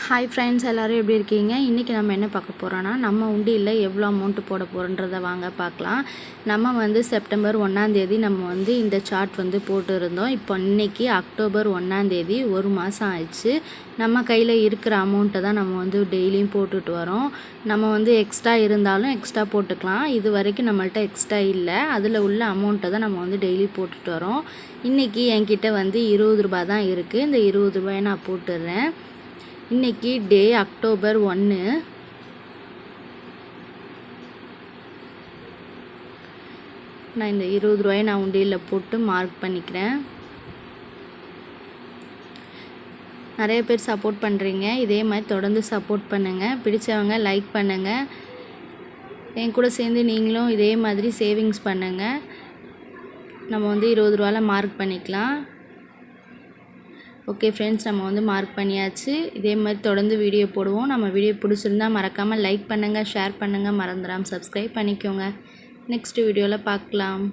Hi friends, எல்லோரும் எப்படி இருக்கீங்க? இன்றைக்கி நம்ம என்ன பார்க்க போகிறோன்னா, நம்ம உண்டியில் எவ்வளோ அமௌண்ட்டு போட போகிறோன்றதை வாங்க பார்க்கலாம். நம்ம செப்டம்பர் 1ஆம் நம்ம இந்த சார்ட் போட்டு இருந்தோம். இப்போ இன்றைக்கி அக்டோபர் 1ஆம் ஒரு மாதம் ஆயிடுச்சு. நம்ம கையில் இருக்கிற அமௌண்ட்டை தான் நம்ம டெய்லியும் போட்டுட்டு வரோம். நம்ம எக்ஸ்ட்ரா இருந்தாலும் எக்ஸ்ட்ரா போட்டுக்கலாம். இது வரைக்கும் நம்மள்ட்ட எக்ஸ்ட்ரா இல்லை. அதில் உள்ள அமௌண்ட்டை தான் நம்ம டெய்லி போட்டுட்டு வரோம். இன்றைக்கி என்கிட்ட 20 ரூபா தான் இருக்குது. இந்த 20 ரூபாயை நான் போட்டுடுறேன். இன்றைக்கி டே அக்டோபர் 1. நான் இந்த 20 ரூபாயை நான் உண்டியலில் போட்டு மார்க் பண்ணிக்கிறேன். நிறைய பேர் சப்போர்ட் பண்ணுறீங்க. இதே மாதிரி தொடர்ந்து சப்போர்ட் பண்ணுங்கள். பிடிச்சவங்க லைக் பண்ணுங்கள். என் கூட சேர்ந்து நீங்களும் இதே மாதிரி சேவிங்ஸ் பண்ணுங்கள். நம்ம 20 ரூபாயில் மார்க் பண்ணிக்கலாம். ஓகே ஃப்ரெண்ட்ஸ், நம்ம மார்க் பண்ணியாச்சு. இதே மாதிரி தொடர்ந்து வீடியோ போடுவோம். நம்ம வீடியோ பிடிச்சிருந்தா மறக்காமல் லைக் பண்ணுங்கள், ஷேர் பண்ணுங்கள், மறந்துடாமல் சப்ஸ்கிரைப் பண்ணிக்கோங்க. நெக்ஸ்ட் வீடியோவில் பார்க்கலாம்.